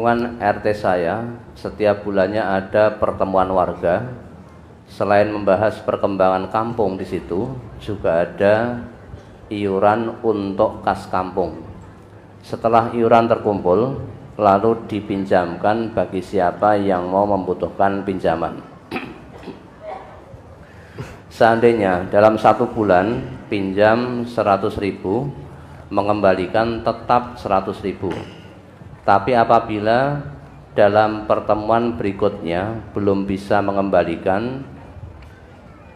lingkungan RT saya, setiap bulannya ada pertemuan warga. Selain membahas perkembangan kampung di situ, juga ada iuran untuk kas kampung. Setelah iuran terkumpul, lalu dipinjamkan bagi siapa yang mau membutuhkan pinjaman. Seandainya dalam 1 bulan pinjam 100.000, mengembalikan tetap 100.000. Tapi apabila dalam pertemuan berikutnya belum bisa mengembalikan,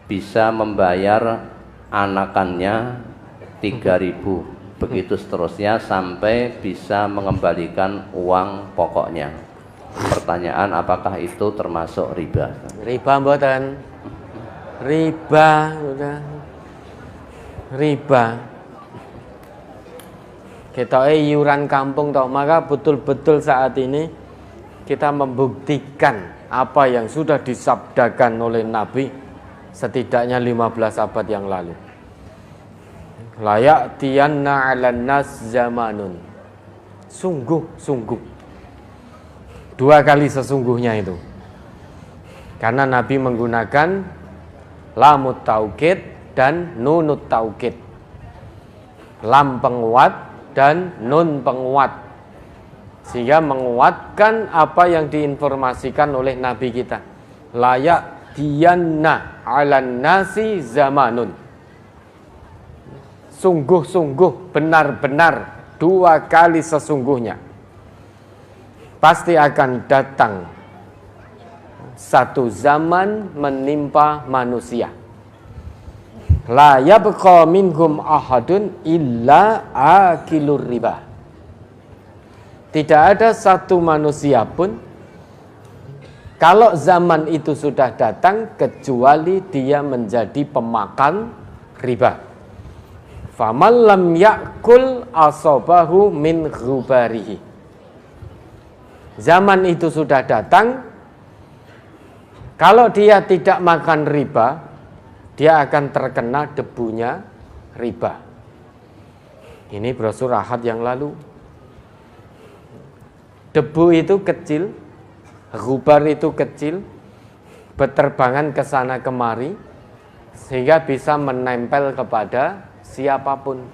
bisa membayar anakannya 3.000, begitu seterusnya sampai bisa mengembalikan uang pokoknya. Pertanyaan, apakah itu termasuk riba? Riba mboten. Riba. Kita iuran kampung toh, maka betul-betul saat ini kita membuktikan apa yang sudah disabdakan oleh Nabi setidaknya 15 abad yang lalu. Layak tiyanna 'alan nas zamanun. Sungguh-sungguh. 2 kali sesungguhnya itu. Karena Nabi menggunakan lamut taukid dan nunut taukid. Lam penguat dan nun penguat, sehingga menguatkan apa yang diinformasikan oleh Nabi kita. Layak diyanna 'alan nasi zamanun. Sungguh-sungguh, benar-benar, 2 kali sesungguhnya pasti akan datang satu zaman menimpa manusia. La yabqa minhum ahadun illa akilur riba. Tidak ada satu manusia pun kalau zaman itu sudah datang kecuali dia menjadi pemakan riba. Faman lam yakul asabahu min ghubarihi. Zaman itu sudah datang, kalau dia tidak makan riba, dia akan terkena debunya riba. Ini brosur Ahad yang lalu. Debu itu kecil, ghubar itu kecil, berterbangan ke sana kemari, sehingga bisa menempel kepada siapapun.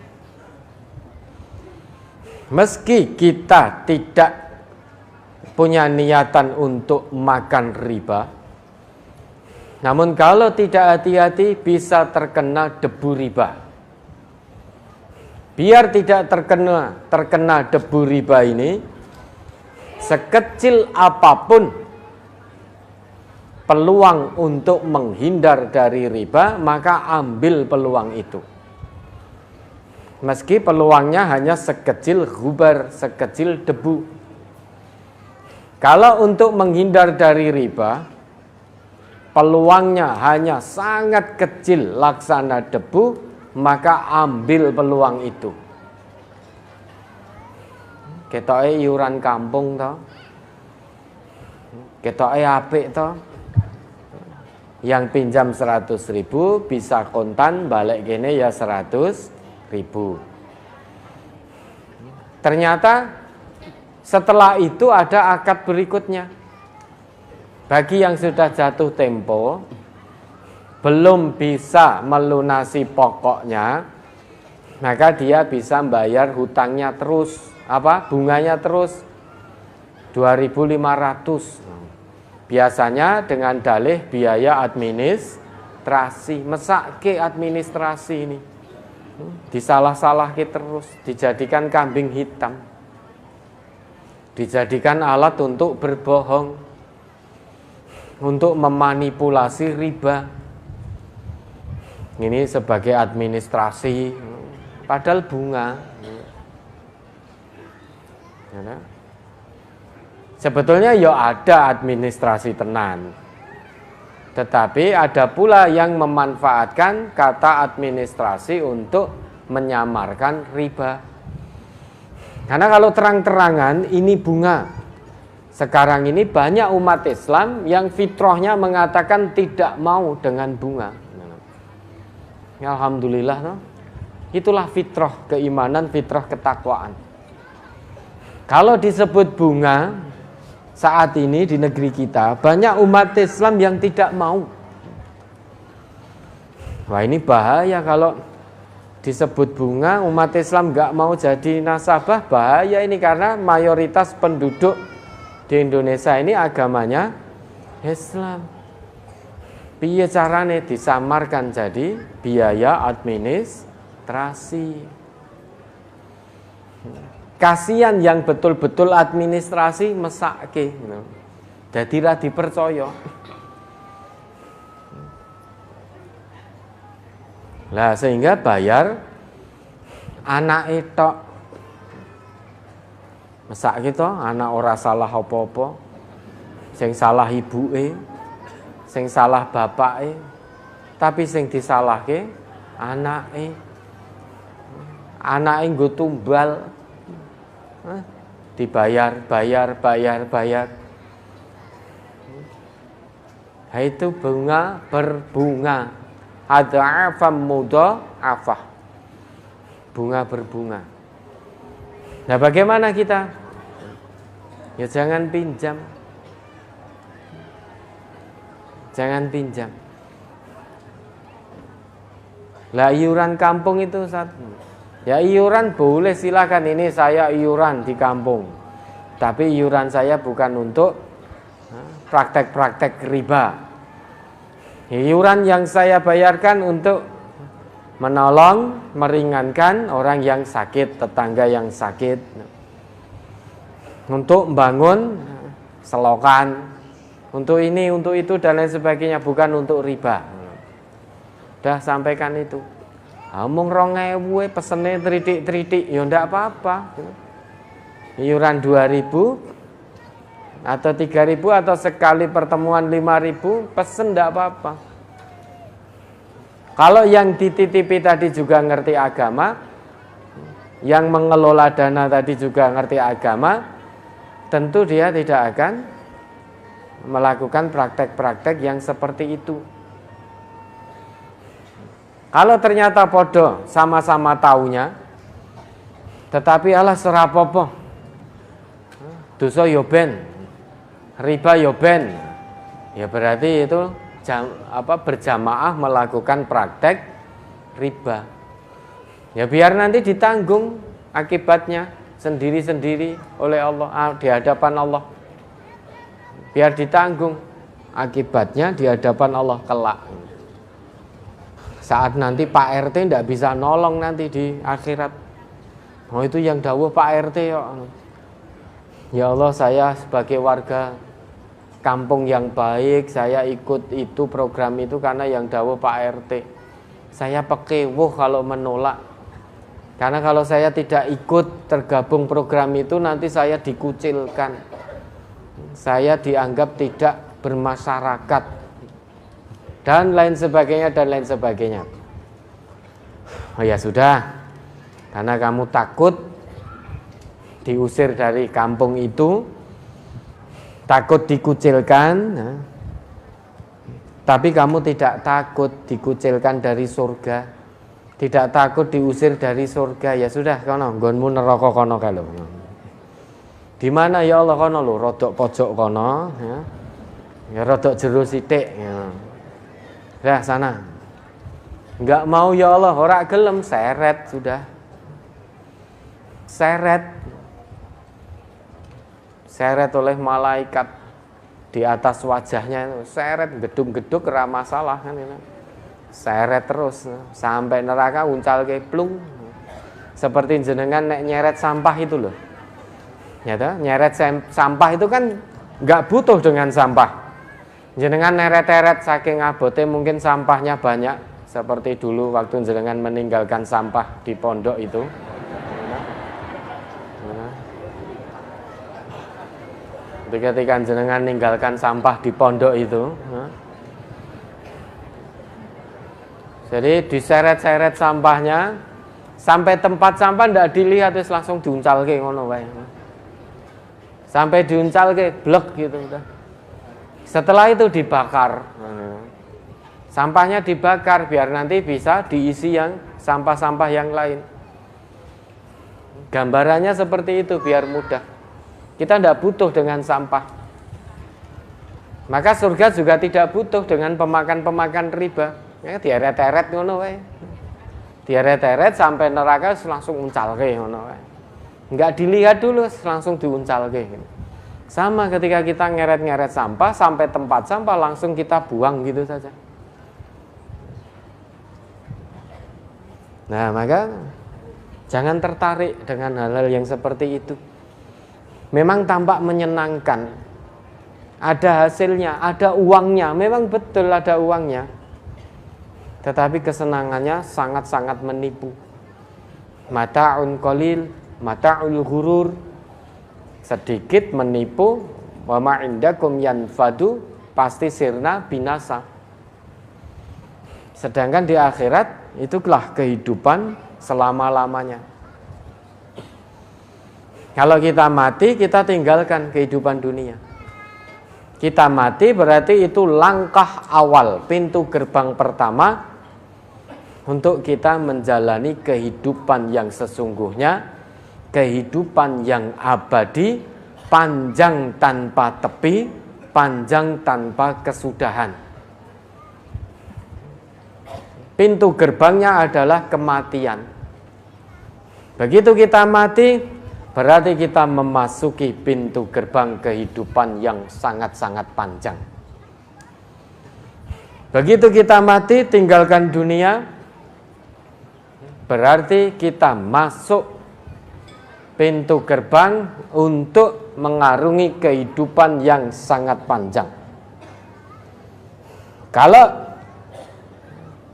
Meski kita tidak punya niatan untuk makan riba, namun kalau tidak hati-hati bisa terkena debu riba. Biar tidak terkena debu riba ini, sekecil apapun peluang untuk menghindar dari riba, maka ambil peluang itu. Meski peluangnya hanya sekecil ghubar, sekecil debu. Kalau untuk menghindar dari riba, peluangnya hanya sangat kecil laksana debu, maka ambil peluang itu. Ketoke iuran kampung toh, ketoke apik toh. Yang pinjam 100.000 bisa kontan, balik gini ya 100.000. Ternyata setelah itu ada akad berikutnya. Bagi yang sudah jatuh tempo, belum bisa melunasi pokoknya, maka dia bisa bayar hutangnya terus, bunganya terus 2.500. Biasanya dengan dalih biaya administrasi, mesake administrasi ini. Disalah-salahke terus, dijadikan kambing hitam. Dijadikan alat untuk berbohong, untuk memanipulasi riba. Ini sebagai administrasi, padahal bunga. Sebetulnya ya ada administrasi tenan, tetapi ada pula yang memanfaatkan kata administrasi untuk menyamarkan riba. Karena kalau terang-terangan ini bunga. Sekarang ini banyak umat Islam yang fitrahnya mengatakan tidak mau dengan bunga. Ya, alhamdulillah, no? Itulah fitrah keimanan, fitrah ketakwaan. Kalau disebut bunga, saat ini di negeri kita banyak umat Islam yang tidak mau. Wah, ini bahaya kalau disebut bunga, umat Islam nggak mau jadi nasabah, bahaya ini, karena mayoritas penduduk di Indonesia ini agamanya Islam. Piye carane disamarkan jadi biaya administrasi. Kasihan yang betul-betul administrasi mesake, jadi ra dipercaya. Lah sehingga bayar anak itu mesak kita, anak ora salah apa-apa, sing salah ibuke, sing salah bapake, tapi sing disalahke anake. Anake nggo tumbal, dibayar, bayar. Itu bunga berbunga. Adha'afam mudha'afah. Bunga berbunga. Nah, bagaimana kita? Ya jangan pinjam. Jangan pinjam. Lah iuran kampung itu satu. Ya iuran boleh, silakan, ini saya iuran di kampung. Tapi iuran saya bukan untuk praktek-praktek riba. Iuran yang saya bayarkan untuk menolong, meringankan orang yang sakit, tetangga yang sakit, untuk membangun selokan, untuk ini, untuk itu, dan lain sebagainya, bukan untuk riba. Udah sampaikan itu. Omong 2.000 pesene tritik-tritik, ya ndak apa-apa. Iuran 2.000 atau 3.000 atau sekali pertemuan 5.000 pesen ndak apa-apa. Kalau yang dititipi tadi juga ngerti agama, yang mengelola dana tadi juga ngerti agama, tentu dia tidak akan melakukan praktek-praktek yang seperti itu. Kalau ternyata podo sama-sama taunya, tetapi alah serapopo, dosa yo ben, riba yo ben, ya berarti itu berjamaah melakukan praktek riba. Ya biar nanti ditanggung akibatnya sendiri-sendiri oleh Allah di hadapan Allah. Biar ditanggung akibatnya di hadapan Allah kelak. Saat nanti Pak RT tidak bisa nolong nanti di akhirat. Oh itu yang dawuh Pak RT ya. Ya Allah, saya sebagai warga kampung yang baik, saya ikut itu program itu karena yang dawuh Pak RT. Saya pekewuh kalau menolak. Karena kalau saya tidak ikut tergabung program itu nanti saya dikucilkan. Saya dianggap tidak bermasyarakat. Dan lain sebagainya, dan lain sebagainya. Oh ya sudah, karena kamu takut diusir dari kampung itu, takut dikucilkan, tapi kamu tidak takut dikucilkan dari surga, tidak takut diusir dari surga, ya sudah, kono nggonmu neraka kono kalau. Di mana ya Allah kono lho, rodok pojok kono, ya rodok jero sithik, ya. Dah sana. Enggak mau ya Allah, ora gelem, seret sudah. Seret oleh malaikat di atas wajahnya itu, seret gedung-gedung ora masalah kan ini. Seret terus sampai neraka uncal ke plung. Seperti jenengan nek nyeret sampah itu loh. Ya toh, nyeret sampah itu kan enggak butuh dengan sampah. Jenengan neret-neret saking abote mungkin sampahnya banyak, seperti dulu waktu jenengan meninggalkan sampah di pondok itu. Ketika jenengan meninggalkan sampah di pondok itu, jadi diseret-seret sampahnya sampai tempat sampah ndak dilihat, terus langsung diuncalke ngono wae. Sampai diuncalke blek gitu udah. Setelah itu dibakar, sampahnya dibakar biar nanti bisa diisi yang sampah-sampah yang lain. Gambarannya seperti itu biar mudah. Kita tidak butuh dengan sampah. Maka surga juga tidak butuh dengan pemakan-pemakan riba. Ya dieret-eret ngono wae. Dieret-eret sampai neraka langsung uncalke ngono wae. Enggak dilihat dulu langsung diuncalke. Sama ketika kita ngeret-ngeret sampah sampai tempat sampah langsung kita buang gitu saja. Nah, maka jangan tertarik dengan hal-hal yang seperti itu. Memang tampak menyenangkan, ada hasilnya, ada uangnya, memang betul ada uangnya. Tetapi kesenangannya sangat-sangat menipu. Mata'un qalil, mata'ul ghurur. Sedikit menipu, wa ma indakum yanfadu, pasti sirna binasa. Sedangkan di akhirat itulah kehidupan selama-lamanya. Kalau kita mati, kita tinggalkan kehidupan dunia. Kita mati berarti itu langkah awal, pintu gerbang pertama untuk kita menjalani kehidupan yang sesungguhnya, kehidupan yang abadi, panjang tanpa tepi, panjang tanpa kesudahan. Pintu gerbangnya adalah kematian. Begitu kita mati, berarti kita memasuki pintu gerbang kehidupan yang sangat-sangat panjang. Begitu kita mati, tinggalkan dunia, berarti kita masuk pintu gerbang untuk mengarungi kehidupan yang sangat panjang. Kalau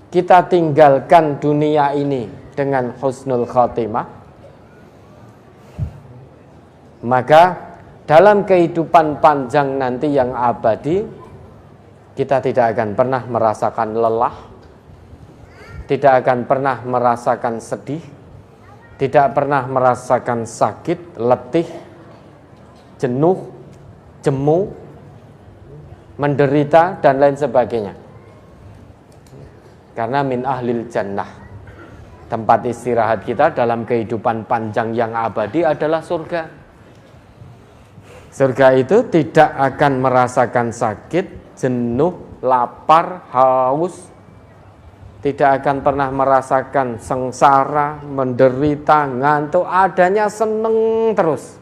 kita tinggalkan dunia ini dengan husnul khotimah, maka dalam kehidupan panjang nanti yang abadi, kita tidak akan pernah merasakan lelah, tidak akan pernah merasakan sedih, tidak pernah merasakan sakit, letih, jenuh, jemu, menderita, dan lain sebagainya. Karena min ahlil jannah, tempat istirahat kita dalam kehidupan panjang yang abadi adalah surga. Surga itu tidak akan merasakan sakit, jenuh, lapar, haus, tidak akan pernah merasakan sengsara, menderita, ngantuk, adanya seneng terus.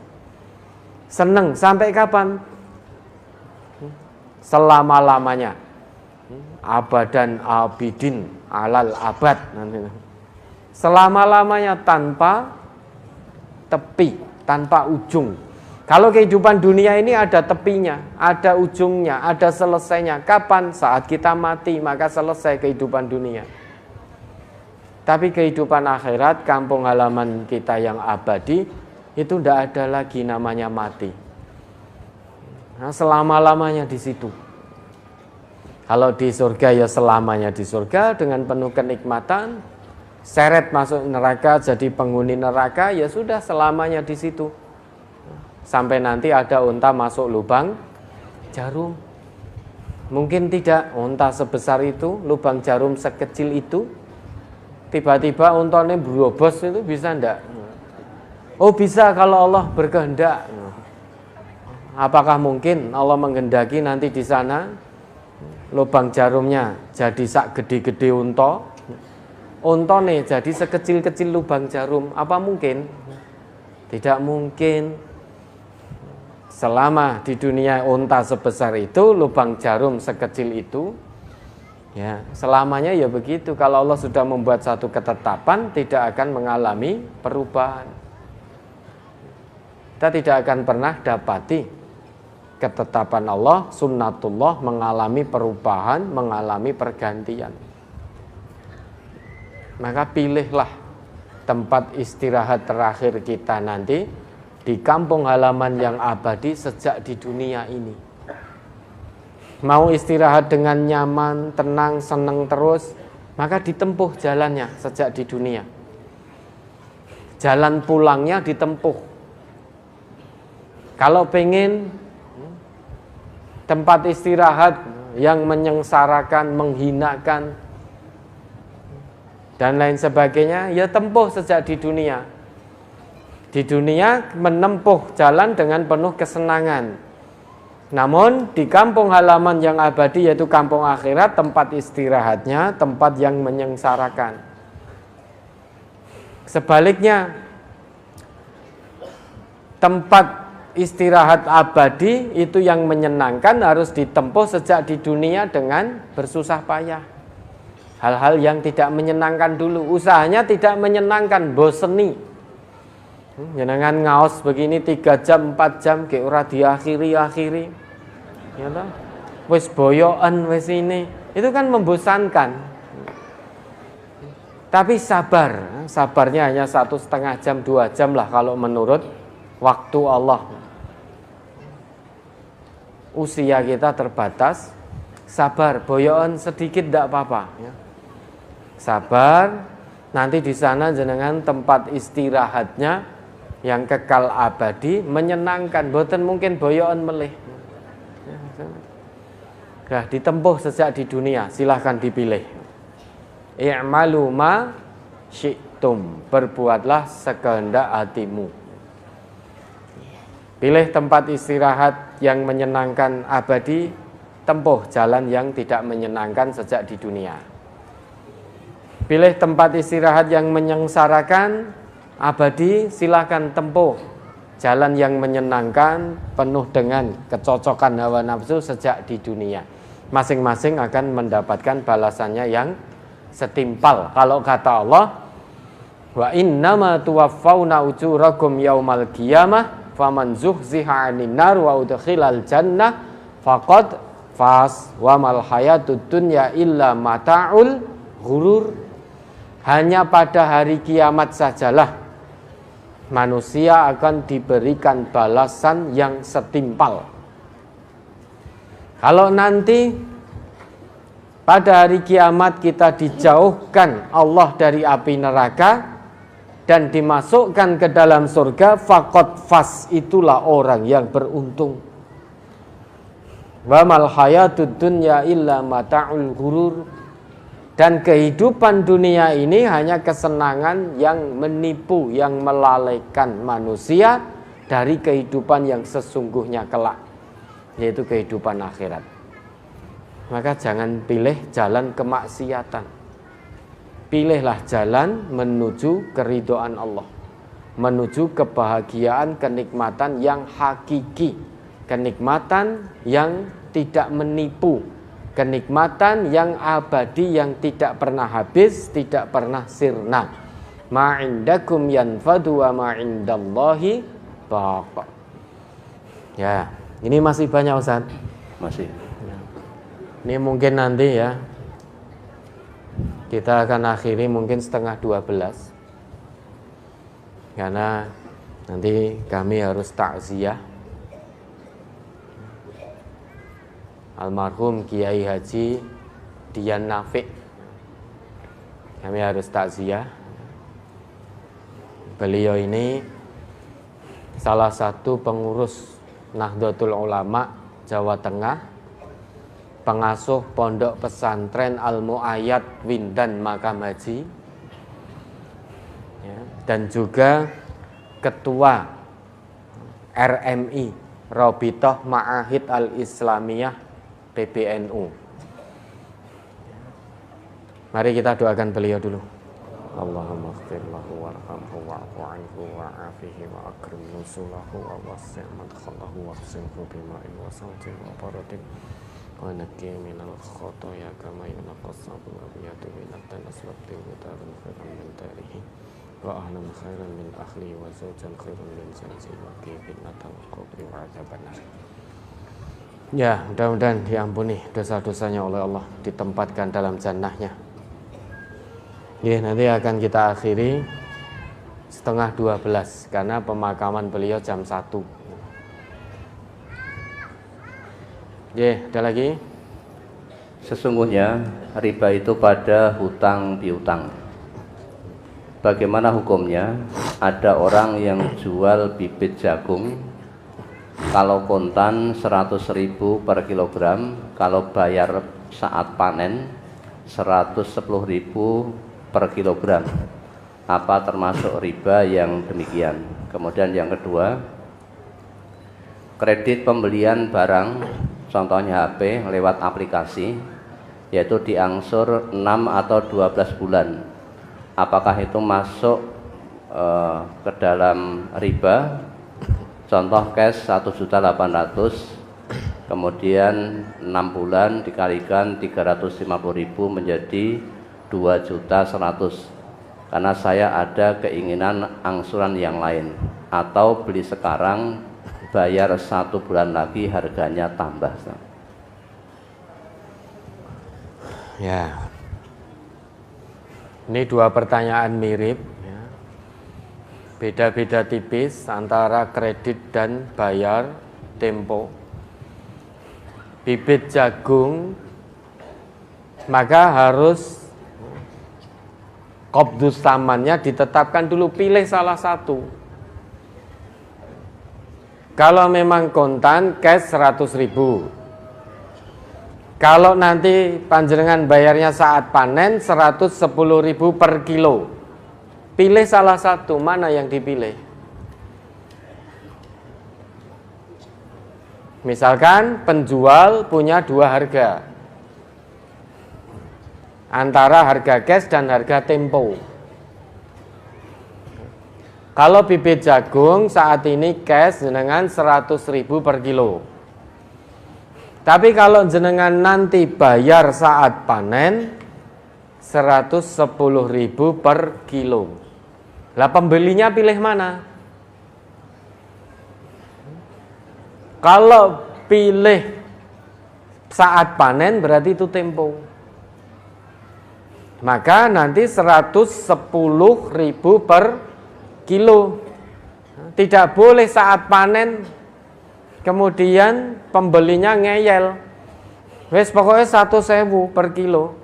Seneng sampai kapan? Selama-lamanya. Abadan abidin alal abad. Selama-lamanya tanpa tepi, tanpa ujung. Kalau kehidupan dunia ini ada tepinya, ada ujungnya, ada selesainya. Kapan? Saat kita mati, maka selesai kehidupan dunia. Tapi kehidupan akhirat, kampung halaman kita yang abadi, itu tidak ada lagi namanya mati. Nah, selama-lamanya di situ. Kalau di surga ya selamanya di surga dengan penuh kenikmatan. Seret masuk neraka jadi penghuni neraka, ya sudah selamanya di situ. Sampai nanti ada unta masuk lubang jarum. Mungkin tidak unta sebesar itu, lubang jarum sekecil itu. Tiba-tiba untanya berobos, itu bisa enggak? Oh bisa kalau Allah berkehendak. Apakah mungkin Allah menghendaki nanti di sana lubang jarumnya jadi sak gede-gede unta? Untane jadi sekecil-kecil lubang jarum. Apa mungkin? Tidak mungkin. Selama di dunia unta sebesar itu, lubang jarum sekecil itu, ya selamanya ya begitu. Kalau Allah sudah membuat satu ketetapan, tidak akan mengalami perubahan. Kita tidak akan pernah dapati ketetapan Allah, sunnatullah mengalami perubahan, mengalami pergantian. Maka pilihlah tempat istirahat terakhir kita nanti di kampung halaman yang abadi sejak di dunia ini. Mau istirahat dengan nyaman, tenang, senang terus, maka ditempuh jalannya sejak di dunia. Jalan pulangnya ditempuh. Kalau pengen tempat istirahat yang menyengsarakan, menghinakan, dan lain sebagainya, ya tempuh sejak di dunia. Di dunia menempuh jalan dengan penuh kesenangan. Namun di kampung halaman yang abadi yaitu kampung akhirat, tempat istirahatnya tempat yang menyengsarakan. Sebaliknya, tempat istirahat abadi itu yang menyenangkan harus ditempuh sejak di dunia dengan bersusah payah. Hal-hal yang tidak menyenangkan dulu, usahanya tidak menyenangkan, boseni. Jenengan ngaos begini 3 jam 4 jam kayak ora diakhiri-akhiri. Ya toh? Wis boyoan wis ini. Itu kan membosankan. Tapi sabar. Sabarnya hanya 1,5 jam 2 jam lah kalau menurut waktu Allah. Usia kita terbatas. Sabar, boyoan sedikit tidak apa-apa ya. Sabar. Nanti di sana jenengan tempat istirahatnya yang kekal abadi, menyenangkan, boten mungkin boyoan melih. Nah, ditempuh sejak di dunia, silahkan dipilih. I'malu ma syi'tum, berbuatlah sekehendak hatimu. Pilih tempat istirahat yang menyenangkan abadi, tempuh jalan yang tidak menyenangkan sejak di dunia. Pilih tempat istirahat yang menyengsarakan abadi, silakan tempuh jalan yang menyenangkan penuh dengan kecocokan hawa nafsu sejak di dunia. Masing-masing akan mendapatkan balasannya yang setimpal. Kalau kata Allah, wa innama tuwaffawna ujurakum yaumal qiyamah faman zuhziha 'anil nar wa udkhilal jannah faqad faz wa mal hayatud dunya illa mata'ul ghurur. Hanya pada hari kiamat sajalah manusia akan diberikan balasan yang setimpal. Kalau nanti pada hari kiamat kita dijauhkan Allah dari api neraka dan dimasukkan ke dalam surga, faqad faz, itulah orang yang beruntung. Wa mal hayatud dunya illa mata'ul ghurur. Dan kehidupan dunia ini hanya kesenangan yang menipu, yang melalaikan manusia dari kehidupan yang sesungguhnya kelak, yaitu kehidupan akhirat. Maka jangan pilih jalan kemaksiatan. Pilihlah jalan menuju keridhaan Allah, menuju kebahagiaan, kenikmatan yang hakiki, kenikmatan yang tidak menipu, kenikmatan yang abadi, yang tidak pernah habis, tidak pernah sirna. Ma indakum yanfadu wa ma indallahi baq. Ya, ini masih banyak Ustaz. Masih. Ini mungkin nanti ya kita akan akhiri mungkin 11:30, karena nanti kami harus takziah almarhum Kiai Haji Dian Nafiq. Kami harus takziah. Beliau ini salah satu pengurus Nahdlatul Ulama Jawa Tengah, pengasuh pondok pesantren Al-Mu'ayyad Windan Makam Haji ya, dan juga ketua RMI Rabithah Ma'ahid Al-Islamiyah PBNU. Mari kita doakan beliau dulu. Allahumma ighfir lahu warhamhu wa'fu anhu wa'afihi wa akrim nusulahu wa wasi' madkhalahu wa khsimhu bima'in wa sawtin wa baratin wa nakki minal khotoya kama yunaqas sabul abiyatu minat danas wabtil mutarun khairan min tarihi wa ahlan khairan min akhli wa zawjan khairan min zanzi wa kibinatan qabri wa adzabannar. Ya, mudah-mudahan diampuni dosa-dosanya oleh Allah, ditempatkan dalam jannahnya. Ya, nanti akan kita akhiri 11:30 karena pemakaman beliau jam 1. Ya, ada lagi? Sesungguhnya riba itu pada hutang piutang. Bagaimana hukumnya? Ada orang yang jual bibit jagung, kalau kontan 100.000 per kilogram, kalau bayar saat panen 110.000 per kilogram. Apa termasuk riba yang demikian? Kemudian yang kedua, kredit pembelian barang, contohnya HP lewat aplikasi, yaitu diangsur 6 atau 12 bulan. Apakah itu masuk ke dalam riba? Contoh cash 1.800.000, kemudian 6 bulan dikalikan 350.000 menjadi 2.100.000. Karena saya ada keinginan angsuran yang lain, atau beli sekarang bayar 1 bulan lagi harganya tambah. Ya, ini dua pertanyaan mirip, ya. Beda-beda tipis antara kredit dan bayar tempo. Bibit jagung maka harus qabdus tamannya ditetapkan dulu, pilih salah satu. Kalau memang kontan cash 100.000, kalau nanti panjenengan bayarnya saat panen 110.000 per kilo, pilih salah satu, mana yang dipilih? Misalkan penjual punya dua harga, antara harga cash dan harga tempo. Kalau bibit jagung saat ini cash jenengan 100.000 per kilo. Tapi kalau jenengan nanti bayar saat panen 110.000 per kilo. Lah pembelinya pilih mana? Kalau pilih saat panen berarti itu tempo. Maka nanti 110.000 per kilo. Tidak boleh saat panen kemudian pembelinya ngeyel, wes pokoknya 100.000 per kilo.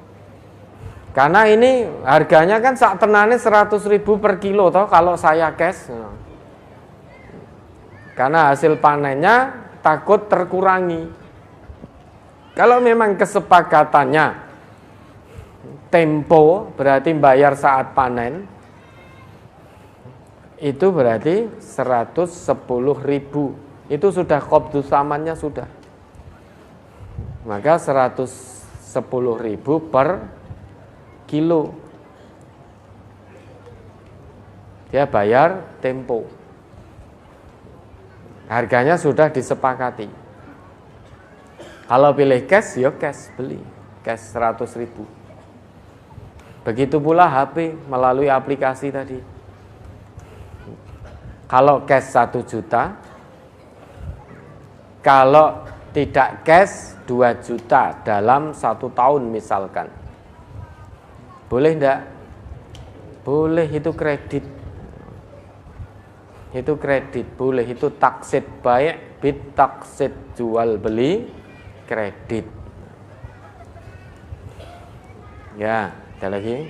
Karena ini harganya kan sak tenane 100.000 per kilo toh kalau saya cash. Karena hasil panennya takut terkurangi. Kalau memang kesepakatannya tempo berarti bayar saat panen, itu berarti 110.000. Itu sudah qabdus tamannya sudah. Maka 110.000 per kilo. Dia bayar tempo. Harganya sudah disepakati. Kalau pilih cash, ya cash, beli cash 100.000. Begitu pula HP melalui aplikasi tadi. Kalau cash 1 juta, kalau tidak cash 2 juta dalam 1 tahun misalkan. Boleh enggak? Boleh, itu kredit. Itu kredit, boleh, itu taksid baik, bid taksid, jual beli kredit. Ya, ada lagi.